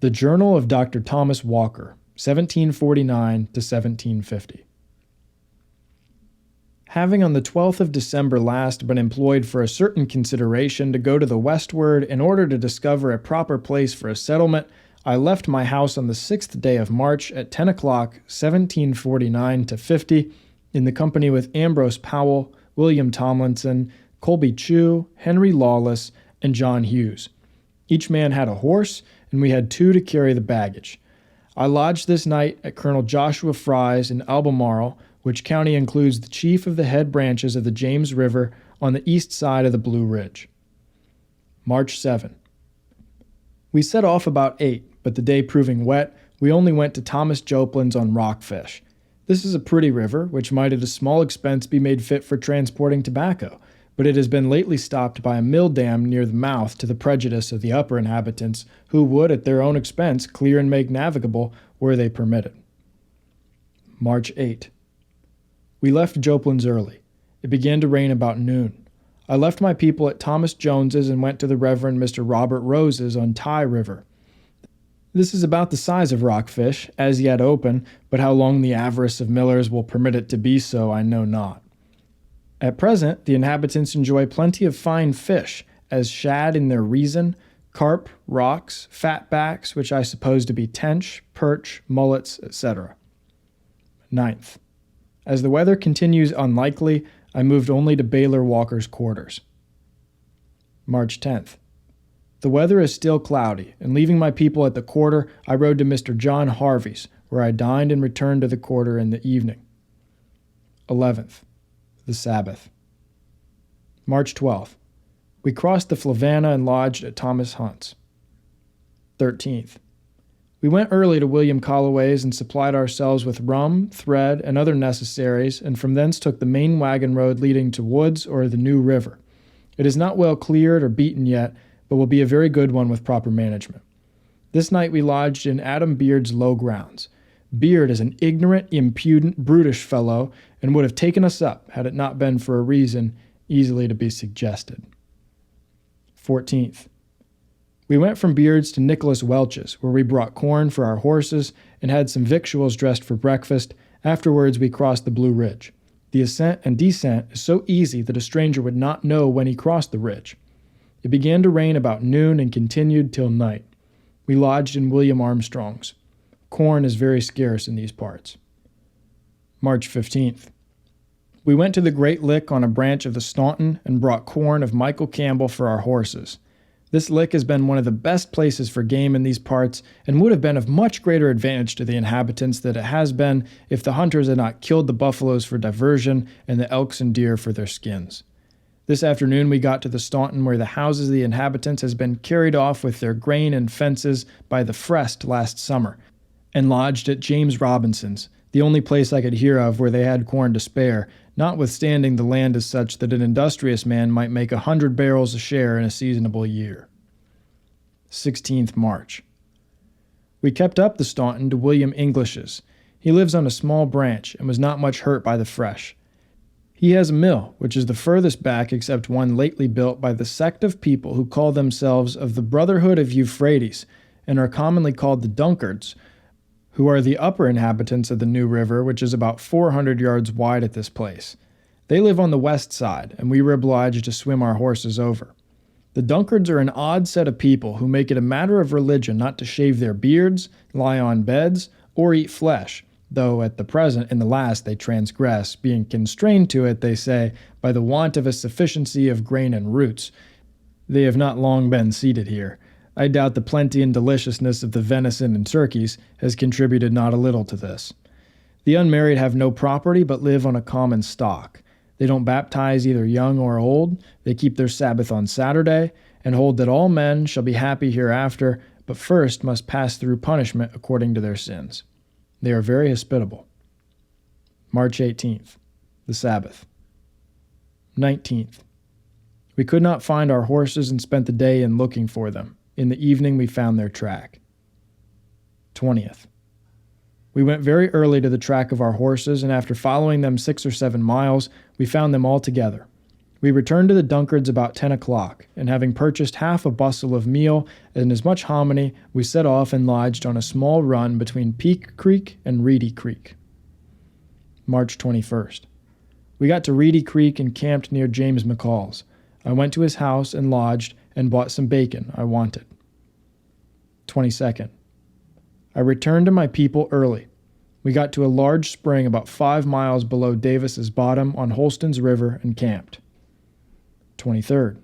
The Journal of Dr. Thomas Walker, 1749 to 1750. Having on the 12th of December last been employed for a certain consideration to go to the westward in order to discover a proper place for a settlement, I left my house on the 6th day of March at 10 o'clock, 1749 to 50, in the company with Ambrose Powell, William Tomlinson, Colby Chew, Henry Lawless, and John Hughes. Each man had a horse, and we had 2 to carry the baggage. I lodged this night at Colonel Joshua Fry's in Albemarle, which county includes the chief of the head branches of the James River on the east side of the Blue Ridge. March 7. We set off about 8, but the day proving wet, we only went to Thomas Joplin's on Rockfish. This is a pretty river, which might at a small expense be made fit for transporting tobacco, but it has been lately stopped by a mill dam near the mouth to the prejudice of the upper inhabitants, who would at their own expense clear and make navigable were they permitted. March 8. We left Joplin's early. It began to rain about noon. I left my people at Thomas Jones's and went to the Reverend Mr. Robert Rose's on Tye River. This is about the size of Rockfish, as yet open, but how long the avarice of millers will permit it to be so I know not. At present, the inhabitants enjoy plenty of fine fish, as shad in their reason, carp, rocks, fatbacks, which I suppose to be tench, perch, mullets, etc. 9th. As the weather continues unlikely, I moved only to Baylor Walker's quarters. March 10th. The weather is still cloudy, and leaving my people at the quarter, I rode to Mr. John Harvey's, where I dined and returned to the quarter in the evening. 11th. The Sabbath. March 12th. We crossed the Flavanna and lodged at Thomas Hunt's. 13th. We went early to William Calloway's and supplied ourselves with rum, thread, and other necessaries, and from thence took the main wagon road leading to Woods or the New River. It is not well cleared or beaten yet, but will be a very good one with proper management. This night we lodged in Adam Beard's low grounds. Beard is an ignorant, impudent, brutish fellow, and would have taken us up, had it not been for a reason easily to be suggested. 14th. We went from Beard's to Nicholas Welch's, where we brought corn for our horses and had some victuals dressed for breakfast. Afterwards we crossed the Blue Ridge. The ascent and descent is so easy that a stranger would not know when he crossed the ridge. It began to rain about noon and continued till night. We lodged in William Armstrong's. Corn is very scarce in these parts. March 15th. We went to the Great Lick on a branch of the Staunton and brought corn of Michael Campbell for our horses. This lick has been one of the best places for game in these parts, and would have been of much greater advantage to the inhabitants than it has been if the hunters had not killed the buffaloes for diversion and the elks and deer for their skins. This afternoon we got to the Staunton, where the houses of the inhabitants has been carried off with their grain and fences by the Frest last summer, and lodged at James Robinson's, the only place I could hear of where they had corn to spare, notwithstanding the land is such that an industrious man might make 100 barrels a share in a seasonable year. 16th March. We kept up the Staunton to William English's. He lives on a small branch and was not much hurt by the fresh. He has a mill, which is the furthest back except one lately built by the sect of people who call themselves of the Brotherhood of Euphrates, and are commonly called the Dunkards, who are the upper inhabitants of the New River, which is about 400 yards wide at this place. They live on the west side, and we were obliged to swim our horses over. The Dunkards are an odd set of people who make it a matter of religion not to shave their beards, lie on beds, or eat flesh, though at the present in the last they transgress, being constrained to it, they say, by the want of a sufficiency of grain and roots. They have not long been seated here. I doubt the plenty and deliciousness of the venison and turkeys has contributed not a little to this. The unmarried have no property but live on a common stock. They don't baptize either young or old. They keep their Sabbath on Saturday, and hold that all men shall be happy hereafter, but first must pass through punishment according to their sins. They are very hospitable. March 18th. The Sabbath. 19th. We could not find our horses and spent the day in looking for them. In the evening we found their track. 20th. We went very early to the track of our horses, and after following them 6 or 7 miles, we found them all together. We returned to the Dunkards about 10 o'clock, and having purchased half a bussel of meal and as much hominy, we set off and lodged on a small run between Peak Creek and Reedy Creek. March 21st. We got to Reedy Creek and camped near James McCall's. I went to his house and lodged and bought some bacon I wanted. 22nd. I returned to my people early. We got to a large spring about 5 miles below Davis's Bottom on Holston's River and camped. 23rd.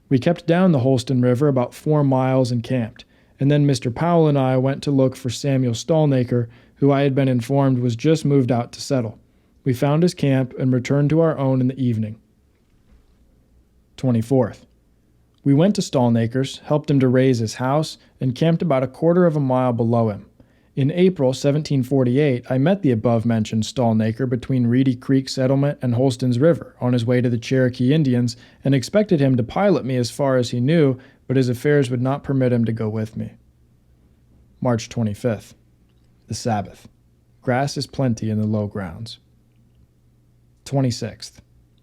We kept down the Holston River about 4 miles and camped, and then Mr. Powell and I went to look for Samuel Stallnaker, who I had been informed was just moved out to settle. We found his camp and returned to our own in the evening. 24th. We went to Stallnaker's, helped him to raise his house, and camped about a quarter of a mile below him. In April 1748, I met the above-mentioned Stallnaker between Reedy Creek Settlement and Holston's River on his way to the Cherokee Indians and expected him to pilot me as far as he knew, but his affairs would not permit him to go with me. March 25th. The Sabbath. Grass is plenty in the low grounds. 26th.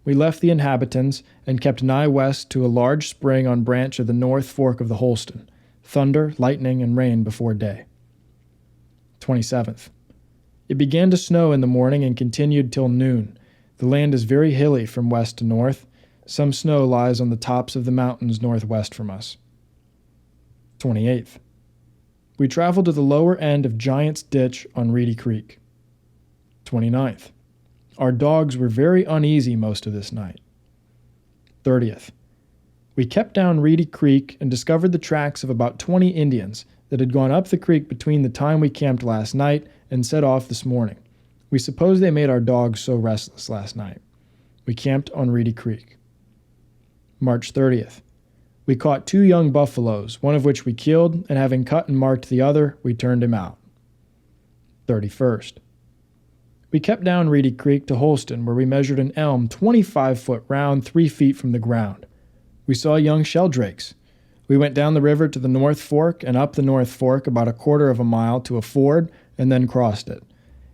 We left the inhabitants and kept nigh west to a large spring on branch of the north fork of the Holston. Thunder, lightning, and rain before day. 27th. It began to snow in the morning and continued till noon. The land is very hilly from west to north. Some snow lies on the tops of the mountains northwest from us. 28th. We traveled to the lower end of Giant's Ditch on Reedy Creek. 29th. Our dogs were very uneasy most of this night. 30th. We kept down Reedy Creek and discovered the tracks of about 20 Indians that had gone up the creek between the time we camped last night and set off this morning. We suppose they made our dogs so restless last night. We camped on Reedy Creek. March 30th. We caught 2 young buffaloes, one of which we killed, and having cut and marked the other, we turned him out. 31st. We kept down Reedy Creek to Holston, where we measured an elm 25 foot round, 3 feet from the ground. We saw young sheldrakes. We went down the river to the North Fork and up the North Fork about a quarter of a mile to a ford and then crossed it.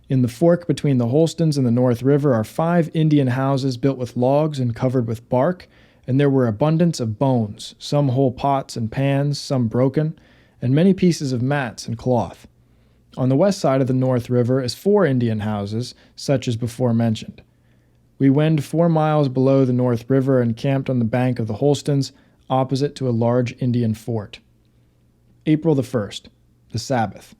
In the fork between the Holstons and the North River are 5 Indian houses built with logs and covered with bark, and there were abundance of bones, some whole pots and pans, some broken, and many pieces of mats and cloth. On the west side of the North River is 4 Indian houses, such as before mentioned. We wend 4 miles below the North River and camped on the bank of the Holstons, opposite to a large Indian fort. April the 1st, the Sabbath.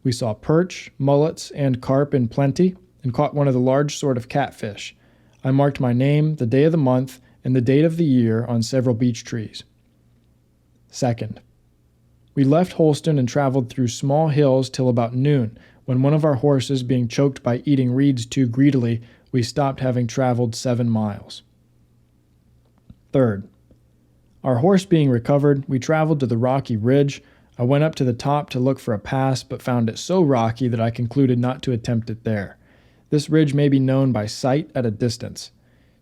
We saw perch, mullets, and carp in plenty, and caught one of the large sort of catfish. I marked my name, the day of the month, and the date of the year on several beech trees. 2nd. We left Holston and traveled through small hills till about noon, when one of our horses being choked by eating reeds too greedily, we stopped having traveled 7 miles. 3rd. Our horse being recovered, we traveled to the rocky ridge. I went up to the top to look for a pass, but found it so rocky that I concluded not to attempt it there. This ridge may be known by sight at a distance.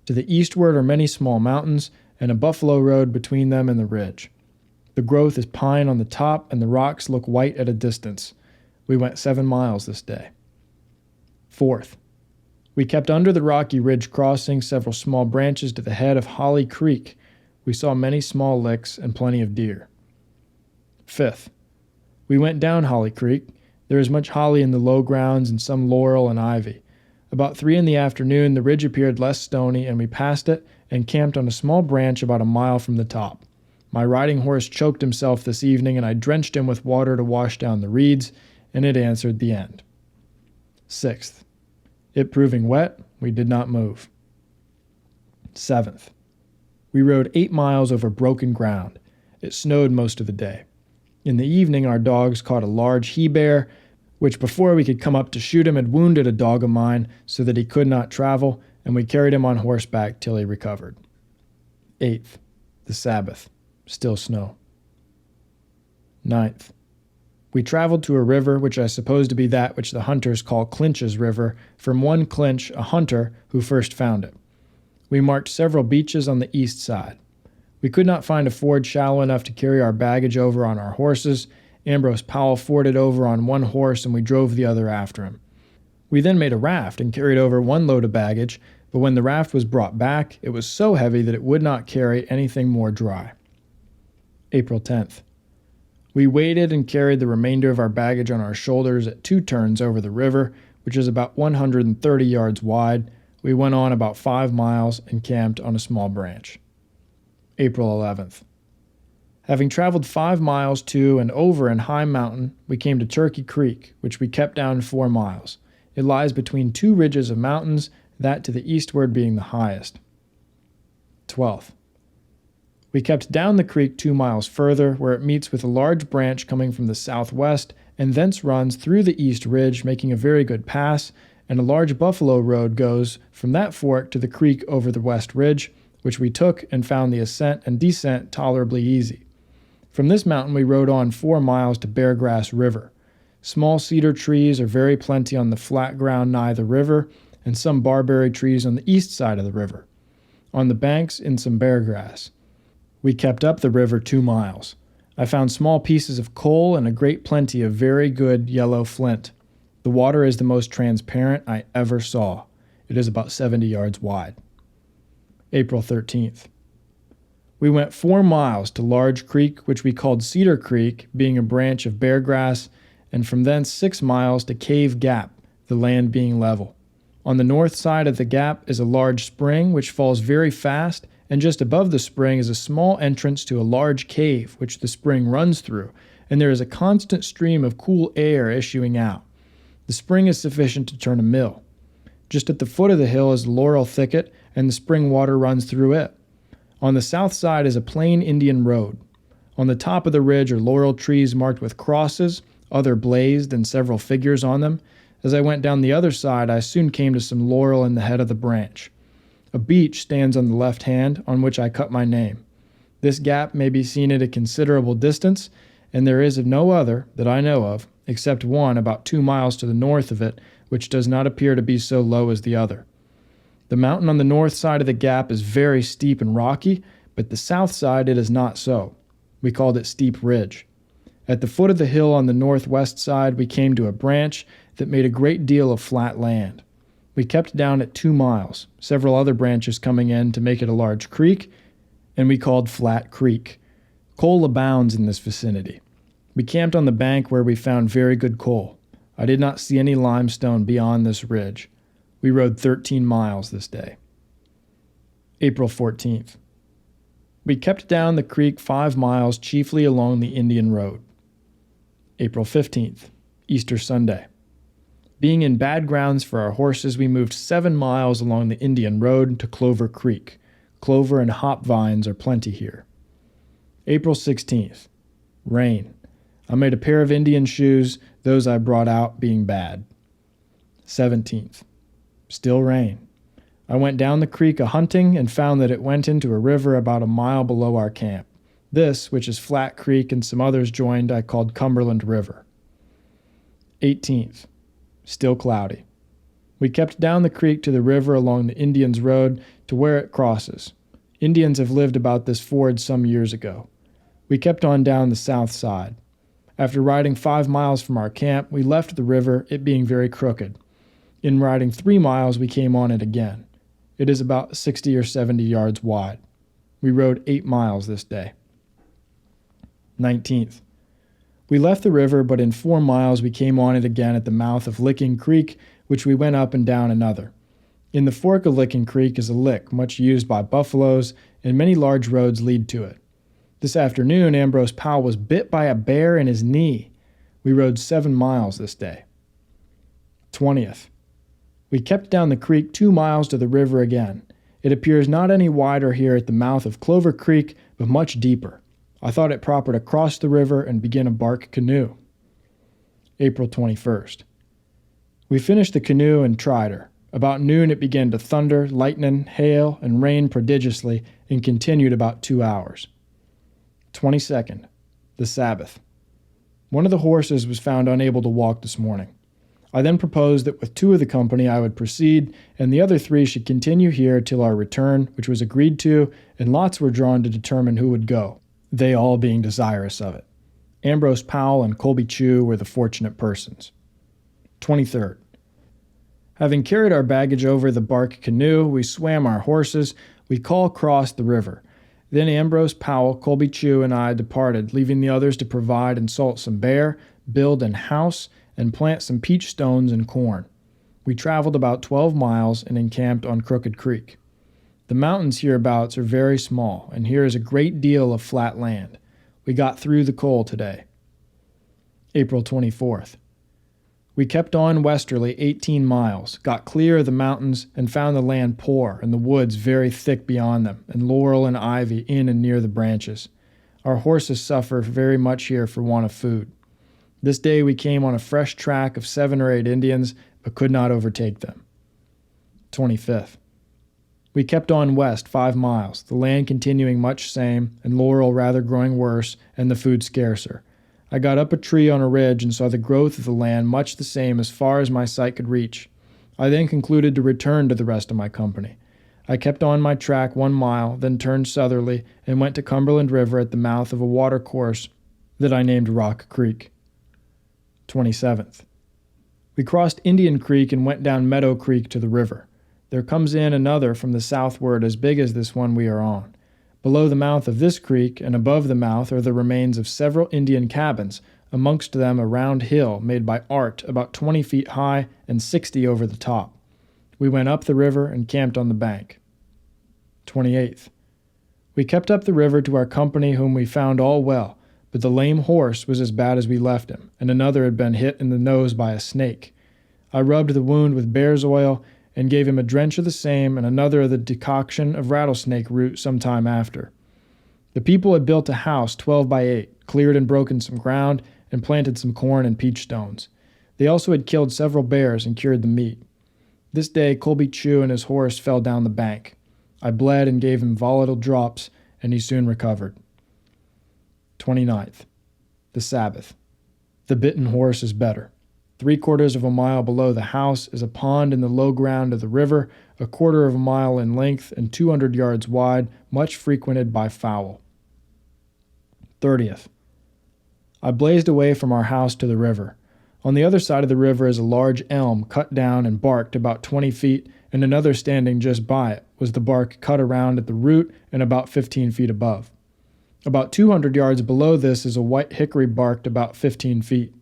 To the eastward are many small mountains, and a buffalo road between them and the ridge. The growth is pine on the top, and the rocks look white at a distance. We went 7 miles this day. 4th. We kept under the rocky ridge crossing several small branches to the head of Holly Creek. We saw many small licks and plenty of deer. 5th. We went down Holly Creek. There is much holly in the low grounds and some laurel and ivy. About 3 in the afternoon, the ridge appeared less stony, and we passed it and camped on a small branch about a mile from the top. My riding horse choked himself this evening, and I drenched him with water to wash down the reeds, and it answered the end. 6th. It proving wet, we did not move. 7th. We rode 8 miles over broken ground. It snowed most of the day. In the evening, our dogs caught a large he-bear, which before we could come up to shoot him had wounded a dog of mine so that he could not travel, and we carried him on horseback till he recovered. 8th. The Sabbath. Still snow. 9th. We traveled to a river which I suppose to be that which the hunters call Clinch's River, from one Clinch, a hunter, who first found it. We marked several beaches on the east side. We could not find a ford shallow enough to carry our baggage over on our horses. Ambrose Powell forded over on one horse, and we drove the other after him. We then made a raft and carried over one load of baggage, but when the raft was brought back, it was so heavy that it would not carry anything more dry. April 10th. We waded and carried the remainder of our baggage on our shoulders at 2 turns over the river, which is about 130 yards wide. We went on about 5 miles and camped on a small branch. April 11th. Having traveled 5 miles to and over in High Mountain, we came to Turkey Creek, which we kept down 4 miles. It lies between 2 ridges of mountains, that to the eastward being the highest. 12th. We kept down the creek 2 miles further, where it meets with a large branch coming from the southwest, and thence runs through the east ridge, making a very good pass, and a large buffalo road goes from that fork to the creek over the west ridge, which we took and found the ascent and descent tolerably easy. From this mountain we rode on 4 miles to Beargrass River. Small cedar trees are very plenty on the flat ground nigh the river, and some barberry trees on the east side of the river. On the banks in some beargrass. We kept up the river 2 miles. I found small pieces of coal and a great plenty of very good yellow flint. The water is the most transparent I ever saw. It is about 70 yards wide. April 13th. We went 4 miles to Large Creek, which we called Cedar Creek, being a branch of Beargrass, and from thence 6 miles to Cave Gap, the land being level. On the north side of the gap is a large spring which falls very fast, and just above the spring is a small entrance to a large cave which the spring runs through, and there is a constant stream of cool air issuing out. The spring is sufficient to turn a mill. Just at the foot of the hill is a laurel thicket, and the spring water runs through it. On the south side is a plain Indian road. On the top of the ridge are laurel trees marked with crosses, other blazed, and several figures on them. As I went down the other side, I soon came to some laurel in the head of the branch. A beech stands on the left hand, on which I cut my name. This gap may be seen at a considerable distance, and there is no other, that I know of, except one about 2 miles to the north of it, which does not appear to be so low as the other. The mountain on the north side of the gap is very steep and rocky, but the south side it is not so. We called it Steep Ridge. At the foot of the hill on the northwest side, we came to a branch that made a great deal of flat land. We kept down at 2 miles, several other branches coming in to make it a large creek, and we called Flat Creek. Coal abounds in this vicinity. We camped on the bank where we found very good coal. I did not see any limestone beyond this ridge. We rode 13 miles this day. April 14th. We kept down the creek 5 miles, chiefly along the Indian Road. April 15th, Easter Sunday. Being in bad grounds for our horses, we moved 7 miles along the Indian Road to Clover Creek. Clover and hop vines are plenty here. April 16th, rain. I made a pair of Indian shoes, those I brought out being bad. 17th, still rain. I went down the creek a-hunting and found that it went into a river about a mile below our camp. This, which is Flat Creek and some others joined, I called Cumberland River. 18th, still cloudy. We kept down the creek to the river along the Indians' Road to where it crosses. Indians have lived about this ford some years ago. We kept on down the south side. After riding 5 miles from our camp, we left the river, it being very crooked. In riding 3 miles, we came on it again. It is about 60 or 70 yards wide. We rode 8 miles this day. 19th. We left the river, but in 4 miles we came on it again at the mouth of Licking Creek, which we went up and down another. In the fork of Licking Creek is a lick much used by buffaloes, and many large roads lead to it. This afternoon, Ambrose Powell was bit by a bear in his knee. We rode 7 miles this day. 20th. We kept down the creek 2 miles to the river again. It appears not any wider here at the mouth of Clover Creek, but much deeper. I thought it proper to cross the river and begin a bark canoe. April 21st. We finished the canoe and tried her. About noon it began to thunder, lightning, hail, and rain prodigiously, and continued about 2 hours. 22nd. The Sabbath. One of the horses was found unable to walk this morning. I then proposed that with 2 of the company I would proceed, and the other 3 should continue here till our return, which was agreed to, and lots were drawn to determine who would go, they all being desirous of it. Ambrose Powell and Colby Chew were the fortunate persons. 23rd. Having carried our baggage over the bark canoe, we swam our horses, we crossed the river. Then Ambrose Powell, Colby Chew, and I departed, leaving the others to provide and salt some bear, build an house, and plant some peach stones and corn. We traveled about 12 miles and encamped on Crooked Creek. The mountains hereabouts are very small, and here is a great deal of flat land. We got through the coal today. April 24th. We kept on westerly 18 miles, got clear of the mountains, and found the land poor and the woods very thick beyond them, and laurel and ivy in and near the branches. Our horses suffer very much here for want of food. This day we came on a fresh track of 7 or 8 Indians, but could not overtake them. 25th. We kept on west 5 miles, the land continuing much same, and laurel rather growing worse, and the food scarcer. I got up a tree on a ridge and saw the growth of the land much the same as far as my sight could reach. I then concluded to return to the rest of my company. I kept on my track 1 mile, then turned southerly, and went to Cumberland River at the mouth of a watercourse that I named Rock Creek. 27th. We crossed Indian Creek and went down Meadow Creek to the river. There comes in another from the southward as big as this one we are on. Below the mouth of this creek and above the mouth are the remains of several Indian cabins, amongst them a round hill made by art about 20 feet high and 60 over the top. We went up the river and camped on the bank. 28th. We kept up the river to our company, whom we found all well, but the lame horse was as bad as we left him, and another had been hit in the nose by a snake. I rubbed the wound with bear's oil and gave him a drench of the same and another of the decoction of rattlesnake root some time after. The people had built a house 12 by 8, cleared and broken some ground, and planted some corn and peach stones. They also had killed several bears and cured the meat. This day Colby Chew and his horse fell down the bank. I bled and gave him volatile drops, and he soon recovered. 29th. The Sabbath. The bitten horse is better. 3/4 of a mile below the house is a pond in the low ground of the river, 1/4 of a mile in length and 200 yards wide, much frequented by fowl. 30th. I blazed away from our house to the river. On the other side of the river is a large elm cut down and barked about 20 feet, and another standing just by it, was the bark cut around at the root and about 15 feet above. About 200 yards below this is a white hickory barked about 15 feet.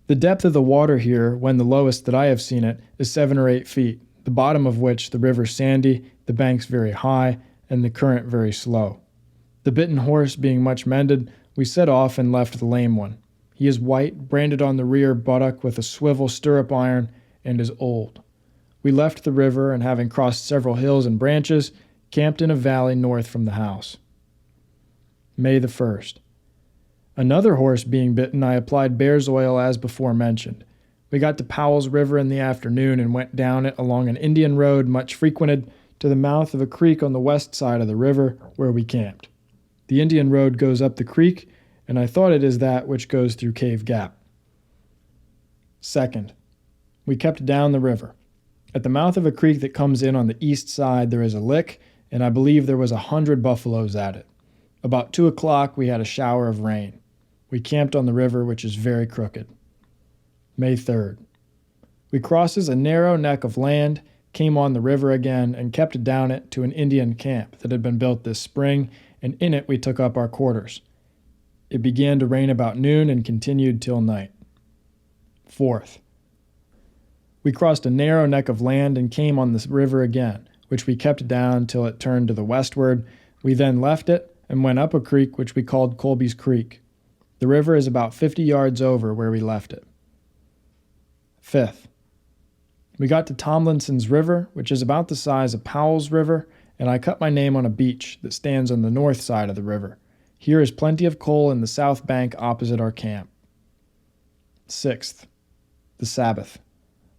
The depth of the water here, when the lowest that I have seen it, is 7 or 8 feet, the bottom of which the river sandy, the banks very high, and the current very slow. The bitten horse being much mended, we set off and left the lame one. He is white, branded on the rear buttock with a swivel stirrup iron, and is old. We left the river, and having crossed several hills and branches, camped in a valley north from the house. May the 1st. Another horse being bitten, I applied bear's oil as before mentioned. We got to Powell's River in the afternoon and went down it along an Indian road much frequented to the mouth of a creek on the west side of the river, where we camped. The Indian road goes up the creek, and I thought it is that which goes through Cave Gap. 2nd. We kept down the river. At the mouth of a creek that comes in on the east side there is a lick, and I believe there was 100 buffaloes at it. About 2 o'clock we had a shower of rain. We camped on the river, which is very crooked. May 3rd. We crosses a narrow neck of land, came on the river again, and kept down it to an Indian camp that had been built this spring, and in it we took up our quarters. It began to rain about noon and continued till night. 4th. We crossed a narrow neck of land and came on the river again, which we kept down till it turned to the westward. We then left it and went up a creek which we called Colby's Creek. The river is about 50 yards over where we left it. 5th. We got to Tomlinson's River, which is about the size of Powell's River, and I cut my name on a beach that stands on the north side of the river. Here is plenty of coal in the south bank opposite our camp. 6th. The Sabbath.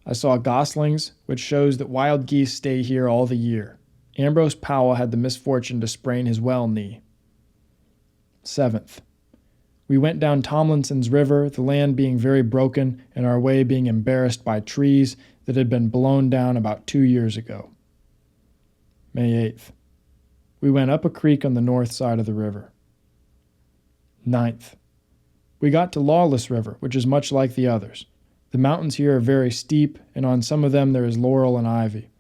I saw goslings, which shows that wild geese stay here all the year. Ambrose Powell had the misfortune to sprain his well knee. 7th. We went down Tomlinson's River, the land being very broken and our way being embarrassed by trees that had been blown down about 2 years ago. May 8th. We went up a creek on the north side of the river. 9th. We got to Lawless River, which is much like the others. The mountains here are very steep, and on some of them there is laurel and ivy.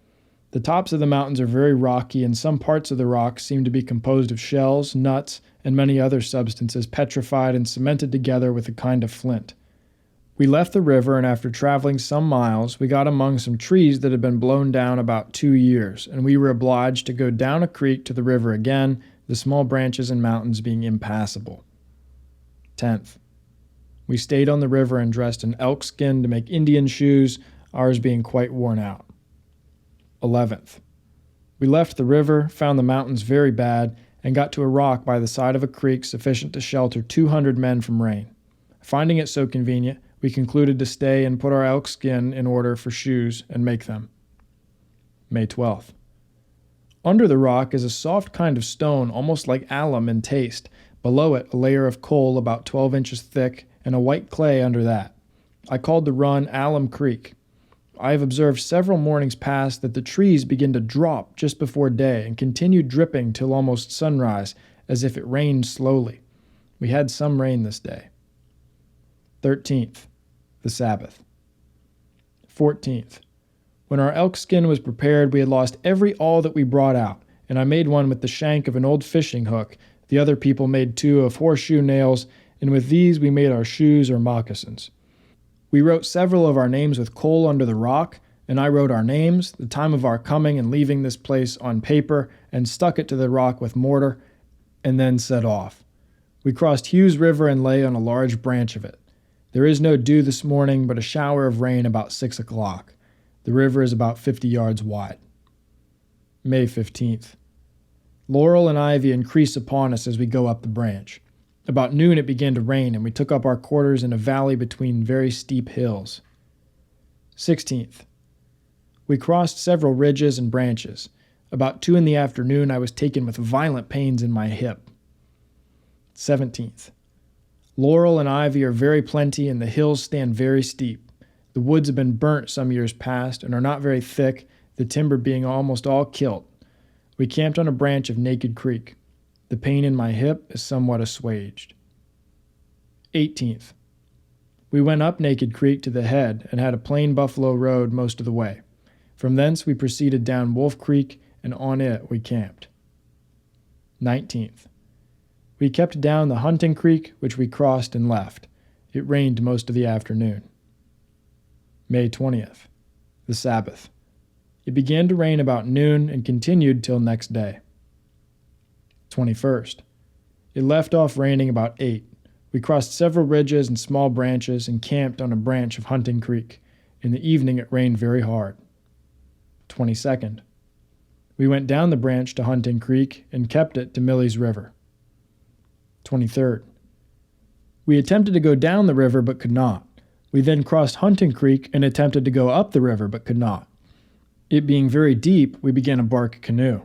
The tops of the mountains are very rocky, and some parts of the rocks seem to be composed of shells, nuts, and many other substances petrified and cemented together with a kind of flint. We left the river, and after traveling some miles, we got among some trees that had been blown down about 2 years, and we were obliged to go down a creek to the river again, the small branches and mountains being impassable. 10th. We stayed on the river and dressed in elk skin to make Indian shoes, ours being quite worn out. 11th. We left the river, found the mountains very bad, and got to a rock by the side of a creek sufficient to shelter 200 men from rain. Finding it so convenient, we concluded to stay and put our elk skin in order for shoes and make them. May 12th. Under the rock is a soft kind of stone almost like alum in taste. Below it, a layer of coal about 12 inches thick and a white clay under that. I called the run Alum Creek. I have observed several mornings past that the trees begin to drop just before day and continue dripping till almost sunrise, as if it rained slowly. We had some rain this day. 13th. The Sabbath. 14th. When our elk skin was prepared, we had lost every awl that we brought out, and I made one with the shank of an old fishing hook. The other people made 2 of horseshoe nails, and with these we made our shoes or moccasins. We wrote several of our names with coal under the rock, and I wrote our names, the time of our coming and leaving this place on paper, and stuck it to the rock with mortar, and then set off. We crossed Hughes River and lay on a large branch of it. There is no dew this morning, but a shower of rain about 6 o'clock. The river is about 50 yards wide. May 15th. Laurel and ivy increase upon us as we go up the branch. About noon it began to rain, and we took up our quarters in a valley between very steep hills. 16th. We crossed several ridges and branches. About 2 in the afternoon I was taken with violent pains in my hip. 17th. Laurel and ivy are very plenty, and the hills stand very steep. The woods have been burnt some years past and are not very thick, the timber being almost all kilt. We camped on a branch of Naked Creek. The pain in my hip is somewhat assuaged. 18th. We went up Naked Creek to the head and had a plain buffalo road most of the way. From thence we proceeded down Wolf Creek, and on it we camped. 19th. We kept down the Hunting Creek, which we crossed and left. It rained most of the afternoon. May 20th. The Sabbath. It began to rain about noon and continued till next day. 21st. It left off raining about 8. We crossed several ridges and small branches and camped on a branch of Hunting Creek. In the evening it rained very hard. 22nd. We went down the branch to Hunting Creek and kept it to Millie's River. 23rd. We attempted to go down the river but could not. We then crossed Hunting Creek and attempted to go up the river but could not. It being very deep, we began a bark canoe.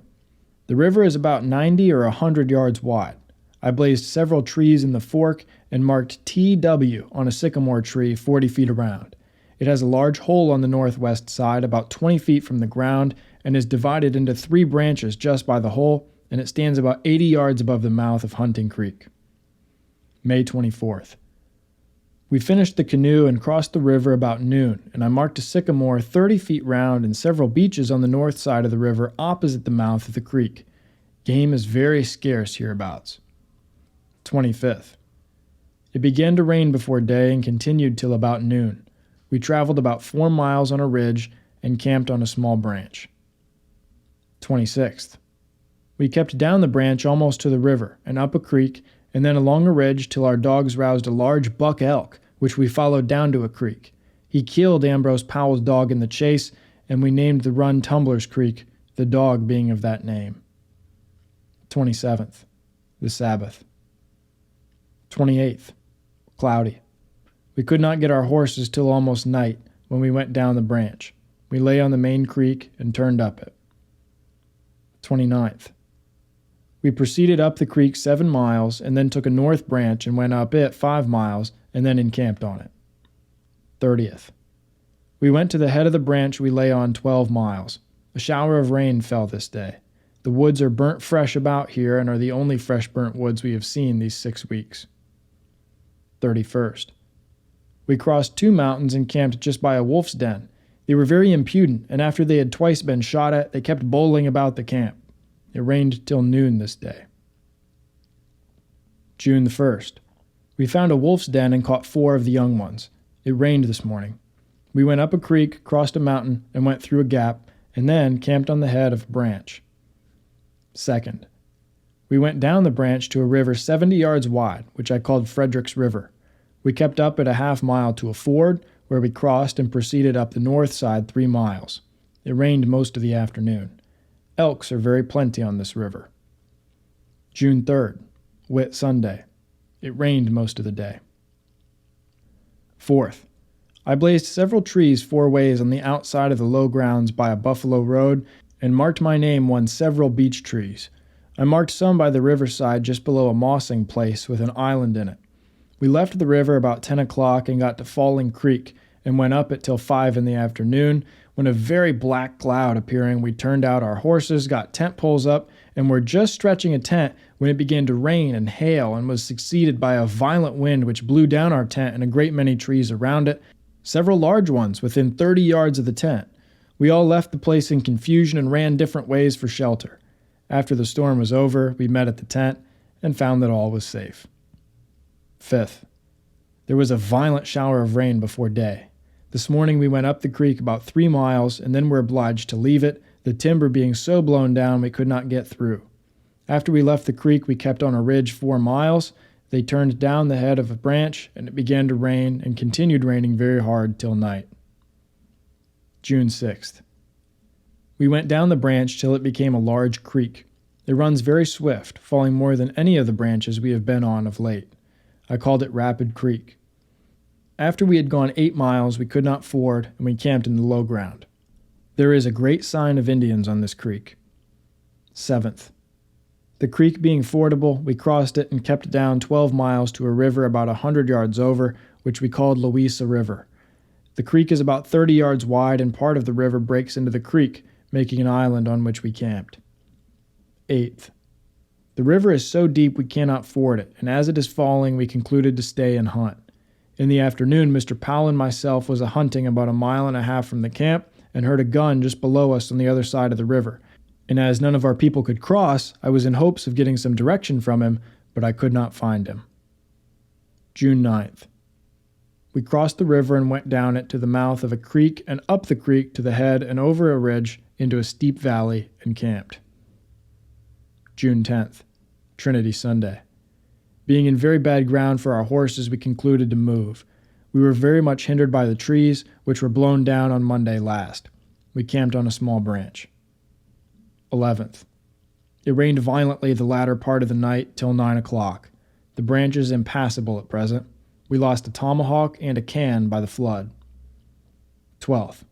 The river is about 90 or 100 yards wide. I blazed several trees in the fork and marked TW on a sycamore tree 40 feet around. It has a large hole on the northwest side about 20 feet from the ground and is divided into 3 branches just by the hole, and it stands about 80 yards above the mouth of Hunting Creek. May 24th. We finished the canoe and crossed the river about noon, and I marked a sycamore 30 feet round and several beeches on the north side of the river opposite the mouth of the creek. Game is very scarce hereabouts. 25th. It began to rain before day and continued till about noon. We traveled about 4 miles on a ridge and camped on a small branch. 26th. We kept down the branch almost to the river and up a creek and then along a ridge till our dogs roused a large buck elk, which we followed down to a creek. He killed Ambrose Powell's dog in the chase, and we named the run Tumblers Creek, the dog being of that name. 27th. The Sabbath. 28th. Cloudy. We could not get our horses till almost night, when we went down the branch. We lay on the main creek and turned up it. 29th. We proceeded up the creek 7 miles and then took a north branch and went up it 5 miles and then encamped on it. 30th. We went to the head of the branch we lay on 12 miles. A shower of rain fell this day. The woods are burnt fresh about here and are the only fresh burnt woods we have seen these 6 weeks. 31st. We crossed 2 mountains and camped just by a wolf's den. They were very impudent, and after they had twice been shot at, they kept bowling about the camp. It rained till noon this day. June the 1st. We found a wolf's den and caught 4 of the young ones. It rained this morning. We went up a creek, crossed a mountain, and went through a gap, and then camped on the head of a branch. 2nd. We went down the branch to a river 70 yards wide, which I called Frederick's River. We kept up at a half-mile to a ford, where we crossed and proceeded up the north side 3 miles. It rained most of the afternoon. Elks are very plenty on this river. June 3rd, Whit Sunday. It rained most of the day. 4th. I blazed several trees 4 ways on the outside of the low grounds by a buffalo road and marked my name on several beech trees. I marked some by the riverside just below a mossing place with an island in it. We left the river about 10 o'clock and got to Falling Creek and went up it till 5 in the afternoon, when a very black cloud appearing, we turned out our horses, got tent poles up, and were just stretching a tent when it began to rain and hail and was succeeded by a violent wind which blew down our tent and a great many trees around it, several large ones within 30 yards of the tent. We all left the place in confusion and ran different ways for shelter. After the storm was over, we met at the tent and found that all was safe. 5th. There was a violent shower of rain before day. This morning we went up the creek about 3 miles and then were obliged to leave it, the timber being so blown down we could not get through. After we left the creek, we kept on a ridge 4 miles. They turned down the head of a branch, and it began to rain and continued raining very hard till night. June 6th. We went down the branch till it became a large creek. It runs very swift, falling more than any of the branches we have been on of late. I called it Rapid Creek. After we had gone 8 miles, we could not ford, and we camped in the low ground. There is a great sign of Indians on this creek. 7th. The creek being fordable, we crossed it and kept down 12 miles to a river about 100 yards over, which we called Louisa River. The creek is about 30 yards wide, and part of the river breaks into the creek, making an island on which we camped. 8th. The river is so deep we cannot ford it, and as it is falling, we concluded to stay and hunt. In the afternoon, Mr. Powell and myself was a-hunting about 1.5 miles from the camp and heard a gun just below us on the other side of the river. And as none of our people could cross, I was in hopes of getting some direction from him, but I could not find him. June 9th. We crossed the river and went down it to the mouth of a creek and up the creek to the head and over a ridge into a steep valley and camped. June 10th. Trinity Sunday. Being in very bad ground for our horses, we concluded to move. We were very much hindered by the trees, which were blown down on Monday last. We camped on a small branch. 11th. It rained violently the latter part of the night till 9 o'clock. The branch is impassable at present. We lost a tomahawk and a can by the flood. 12th.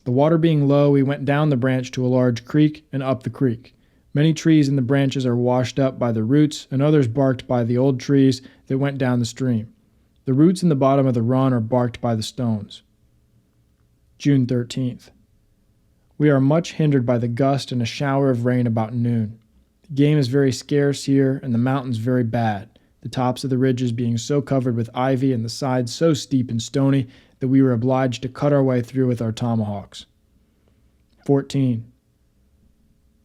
The water being low, we went down the branch to a large creek and up the creek. Many trees in the branches are washed up by the roots, and others barked by the old trees that went down the stream. The roots in the bottom of the run are barked by the stones. June 13th. We are much hindered by the gust and a shower of rain about noon. The game is very scarce here, and the mountains very bad, the tops of the ridges being so covered with ivy and the sides so steep and stony that we were obliged to cut our way through with our tomahawks. 14.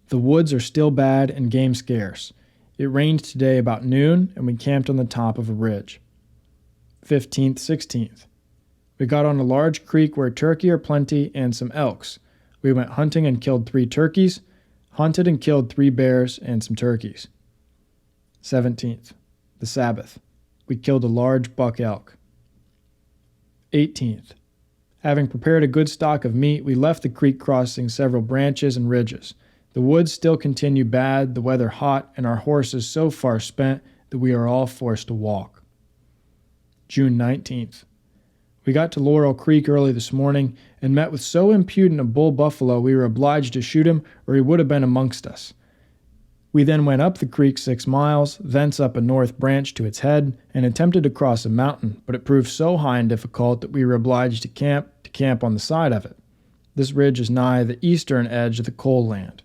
The woods are still bad and game scarce. It rained today about noon, and we camped on the top of a ridge. 15th, 16th. We got on a large creek where turkey are plenty and some elks. We went hunting and killed 3 turkeys, hunted and killed 3 bears and some turkeys. 17th, the Sabbath. We killed a large buck elk. 18th. Having prepared a good stock of meat, we left the creek crossing several branches and ridges. The woods still continue bad, the weather hot, and our horses so far spent that we are all forced to walk. June 19th. We got to Laurel Creek early this morning and met with so impudent a bull buffalo we were obliged to shoot him or he would have been amongst us. We then went up the creek 6 miles, thence up a north branch to its head, and attempted to cross a mountain, but it proved so high and difficult that we were obliged to camp on the side of it. This ridge is nigh the eastern edge of the coal land.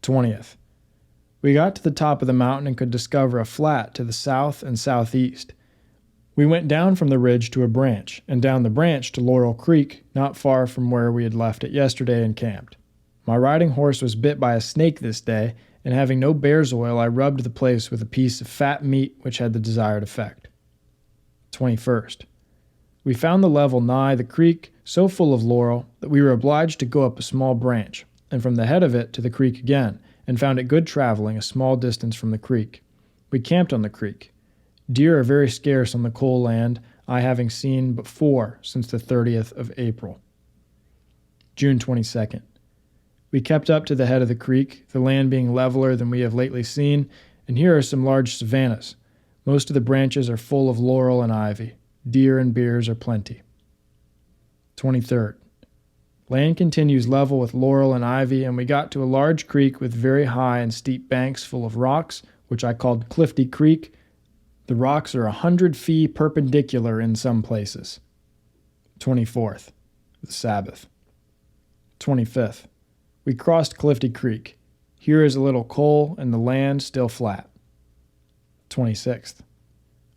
20th. We got to the top of the mountain and could discover a flat to the south and southeast. We went down from the ridge to a branch, and down the branch to Laurel Creek, not far from where we had left it yesterday and camped. My riding horse was bit by a snake this day, and having no bear's oil, I rubbed the place with a piece of fat meat which had the desired effect. 21st. We found the level nigh the creek so full of laurel that we were obliged to go up a small branch, and from the head of it to the creek again, and found it good traveling a small distance from the creek. We camped on the creek. Deer are very scarce on the coal land, I having seen but 4 since the 30th of April. June 22nd. We kept up to the head of the creek, the land being leveler than we have lately seen, and here are some large savannas. Most of the branches are full of laurel and ivy. Deer and bears are plenty. 23rd. Land continues level with laurel and ivy, and we got to a large creek with very high and steep banks full of rocks, which I called Clifty Creek. The rocks are 100 feet perpendicular in some places. 24th. The Sabbath. 25th. We crossed Clifty Creek. Here is a little coal and the land still flat. 26th.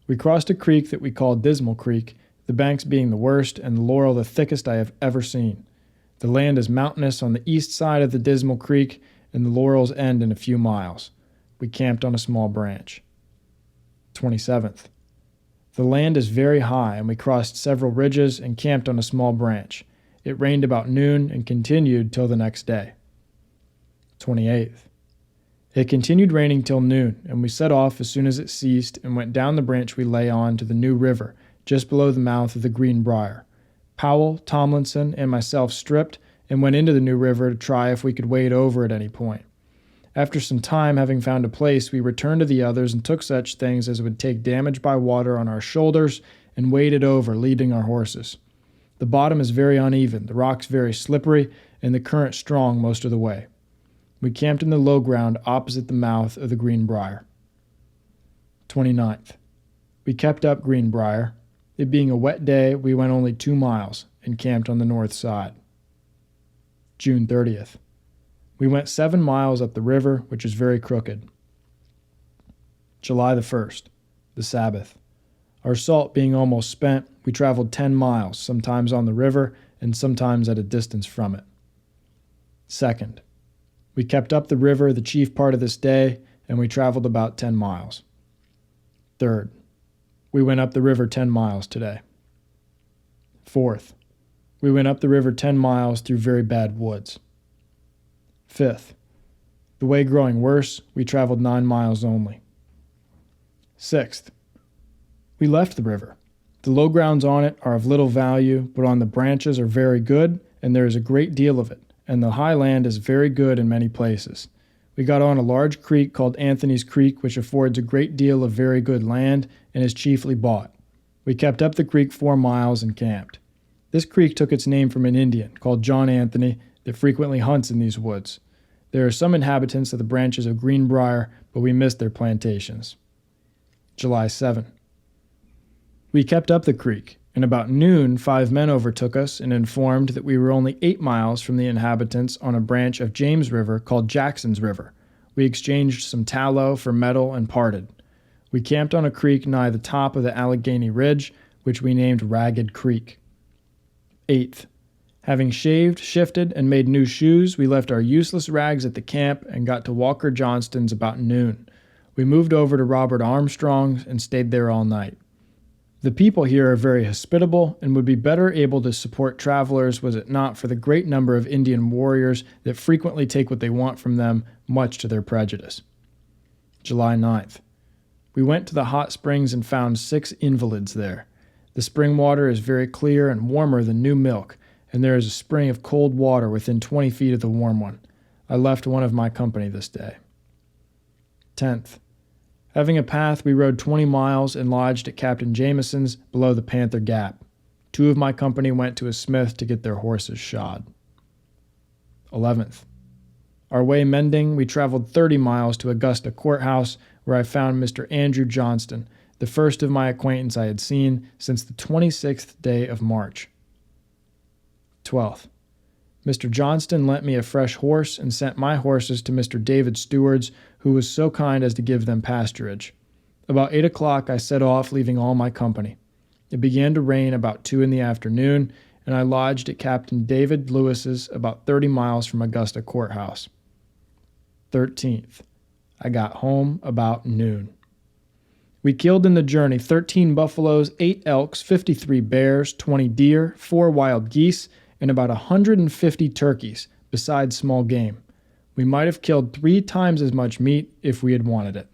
We crossed a creek that we called Dismal Creek, the banks being the worst and the laurel the thickest I have ever seen. The land is mountainous on the east side of the Dismal Creek, and the laurels end in a few miles. We camped on a small branch. 27th. The land is very high, and we crossed several ridges and camped on a small branch. It rained about noon and continued till the next day. 28th. It continued raining till noon, and we set off as soon as it ceased and went down the branch we lay on to the New River, just below the mouth of the Greenbrier. Powell, Tomlinson, and myself stripped and went into the New River to try if we could wade over at any point. After some time, having found a place, we returned to the others and took such things as would take damage by water on our shoulders and waded over, leading our horses. The bottom is very uneven, the rocks very slippery, and the current strong most of the way. We camped in the low ground opposite the mouth of the Greenbrier. 29th. We kept up Greenbrier. It being a wet day, we went only 2 miles and camped on the north side. June 30th. We went 7 miles up the river, which is very crooked. July the 1st, the Sabbath. Our salt being almost spent, we traveled 10 miles, sometimes on the river and sometimes at a distance from it. 2nd. We kept up the river the chief part of this day, and we traveled about 10 miles. 3rd. We went up the river 10 miles today. 4th. We went up the river 10 miles through very bad woods. 5th. The way growing worse, we traveled 9 miles only. 6th. We left the river. The low grounds on it are of little value, but on the branches are very good, and there is a great deal of it, and the high land is very good in many places. We got on a large creek called Anthony's Creek, which affords a great deal of very good land and is chiefly bought. We kept up the creek 4 miles and camped. This creek took its name from an Indian called John Anthony that frequently hunts in these woods. There are some inhabitants of the branches of Greenbrier, but we missed their plantations. July 7. We kept up the creek, and about noon 5 men overtook us and informed that we were only 8 miles from the inhabitants on a branch of James River called Jackson's River. We exchanged some tallow for metal and parted. We camped on a creek nigh the top of the Allegheny Ridge, which we named Ragged Creek. 8th. Having shaved, shifted, and made new shoes, we left our useless rags at the camp and got to Walker Johnston's about noon. We moved over to Robert Armstrong's and stayed there all night. The people here are very hospitable and would be better able to support travelers was it not for the great number of Indian warriors that frequently take what they want from them, much to their prejudice. July 9th. We went to the hot springs and found 6 invalids there. The spring water is very clear and warmer than new milk, and there is a spring of cold water within 20 feet of the warm one. I left one of my company this day. 10th. Having a path, we rode 20 miles and lodged at Captain Jameson's below the Panther Gap. 2 of my company went to a smith to get their horses shod. 11th. Our way mending, we traveled 30 miles to Augusta Courthouse, where I found Mr. Andrew Johnston, the first of my acquaintance I had seen since the 26th day of March. 12th. Mr. Johnston lent me a fresh horse and sent my horses to Mr. David Steward's, who was so kind as to give them pasturage. About 8 o'clock I set off, leaving all my company. It began to rain about 2 in the afternoon, and I lodged at Captain David Lewis's about 30 miles from Augusta Courthouse. 13th. I got home about noon. We killed in the journey 13 buffaloes, 8 elks, 53 bears, 20 deer, 4 wild geese, and about 150 turkeys, besides small game. We might have killed 3 times as much meat if we had wanted it.